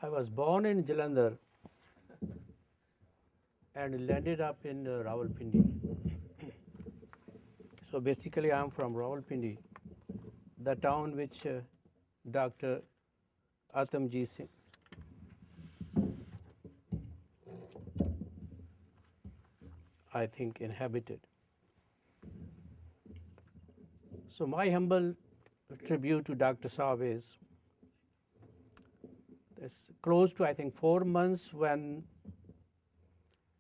I was born in Jalandhar and landed up in Rawalpindi. So basically, I am from Rawalpindi, the town which Dr. Atamjit Singh I think inhabited. So my humble tribute to Dr. Saab is it's close to I think 4 months when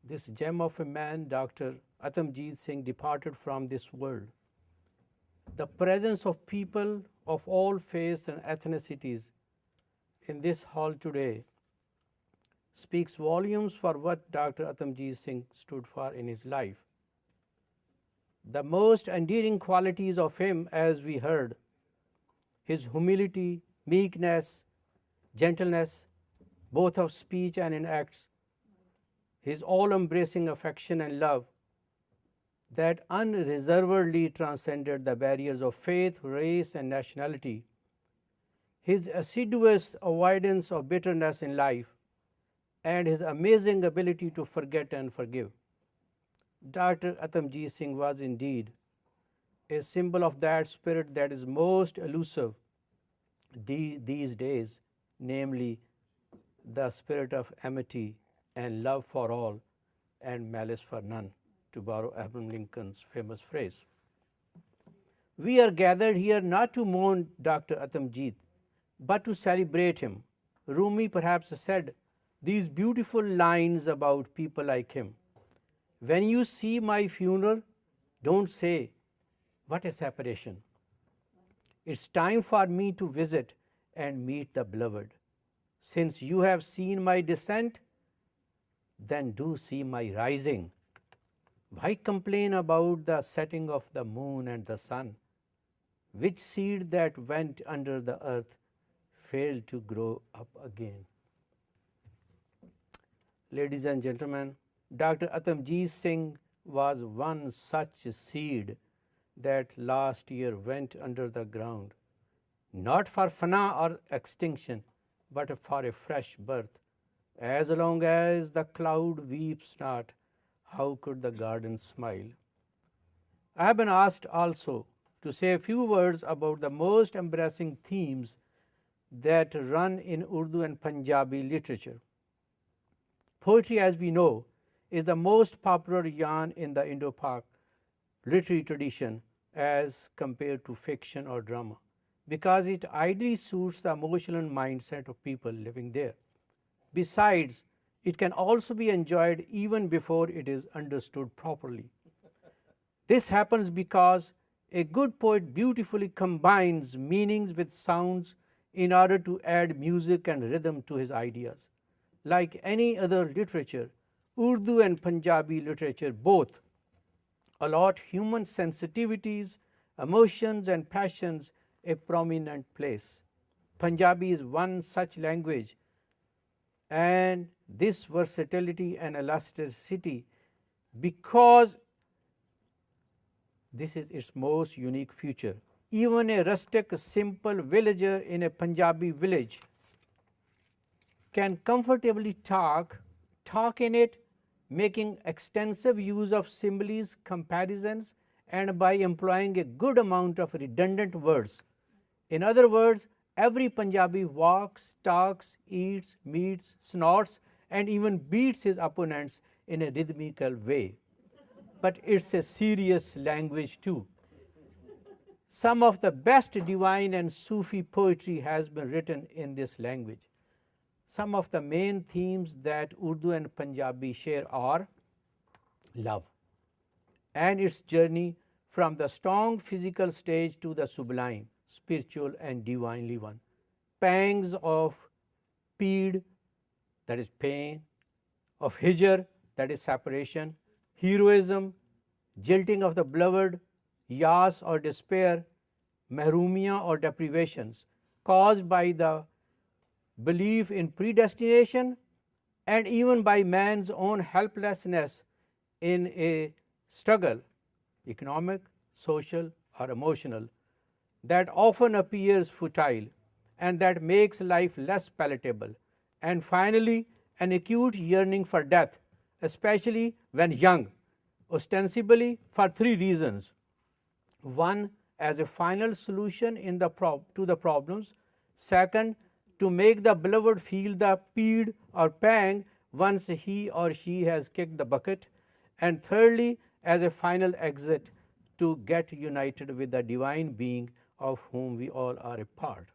this gem of a man, Dr. Atamjit Singh, departed from this world. The presence of people of all faiths and ethnicities in this hall today speaks volumes for what Dr. Atamjit Singh stood for in his life. The most endearing qualities of him, as we heard, his humility, meekness, gentleness, both of speech and in acts, his all-embracing affection and love that unreservedly transcended the barriers of faith, race, and nationality, his assiduous avoidance of bitterness in life, and his amazing ability to forget and forgive. Dr. Atamjit Singh was indeed a symbol of that spirit that is most elusive these days, namely the spirit of amity and love for all and malice for none, to borrow Abraham Lincoln's famous phrase. We are gathered here not to mourn Dr. Atamjit, but to celebrate him. Rumi perhaps said these beautiful lines about people like him. When you see my funeral, don't say, what a separation. It's time for me to visit and meet the beloved. Since you have seen my descent, then do see my rising. Why complain about the setting of the moon and the sun? Which seed that went under the earth failed to grow up again? Ladies and gentlemen, Dr. Atamjit Singh was one such seed that last year went under the ground, not for fana or extinction, but for a fresh birth. As long as the cloud weeps not, how could the garden smile? I have been asked also to say a few words about the most embarrassing themes that run in Urdu and Punjabi literature. Poetry, as we know, is the most popular yarn in the Indo-Pak literary tradition as compared to fiction or drama, because it ideally suits the emotional mindset of people living there. Besides, it can also be enjoyed even before it is understood properly. This happens because a good poet beautifully combines meanings with sounds in order to add music and rhythm to his ideas. Like any other literature, Urdu and Punjabi literature both allot human sensitivities, emotions, and passions a prominent place. Punjabi is one such language, and this versatility and elasticity, because this is its most unique feature. Even a rustic, simple villager in a Punjabi village can comfortably talk in it, making extensive use of similes, comparisons, and by employing a good amount of redundant words. In other words, every Punjabi walks, talks, eats, meets, snorts, and even beats his opponents in a rhythmical way. But it's a serious language too. Some of the best divine and Sufi poetry has been written in this language. Some of the main themes that Urdu and Punjabi share are love and its journey from the strong physical stage to the sublime, spiritual and divinely one. Pangs of peed, that is pain, of hijr, that is separation, heroism, jilting of the beloved, yas or despair, mahrumia or deprivations caused by the belief in predestination and even by man's own helplessness in a struggle, economic, social, or emotional, that often appears futile and that makes life less palatable and finally, an acute yearning for death, especially when young, ostensibly for three reasons. One, as a final solution to the problems. Second, to make the beloved feel the peed or pang once he or she has kicked the bucket. And thirdly, as a final exit to get united with the divine being of whom we all are a part.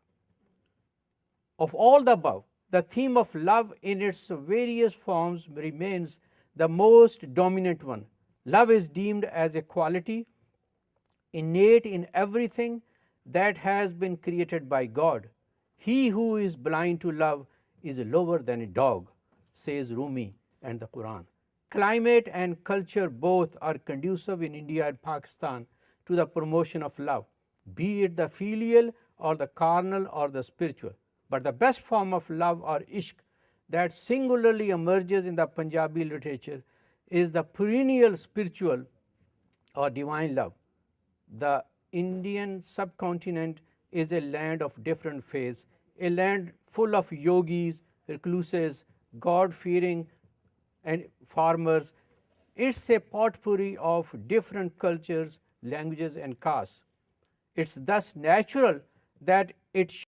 Of all the above, the theme of love in its various forms remains the most dominant one. Love is deemed as a quality innate in everything that has been created by God. He who is blind to love is lower than a dog, says Rumi and the Quran. Climate and culture both are conducive in India and Pakistan to the promotion of love, be it the filial or the carnal or the spiritual. But the best form of love or ishq that singularly emerges in the Punjabi literature is the perennial spiritual or divine love. The Indian subcontinent is a land of different faiths, a land full of yogis, recluses, God-fearing and farmers. It's a potpourri of different cultures, languages and castes. It's thus natural that it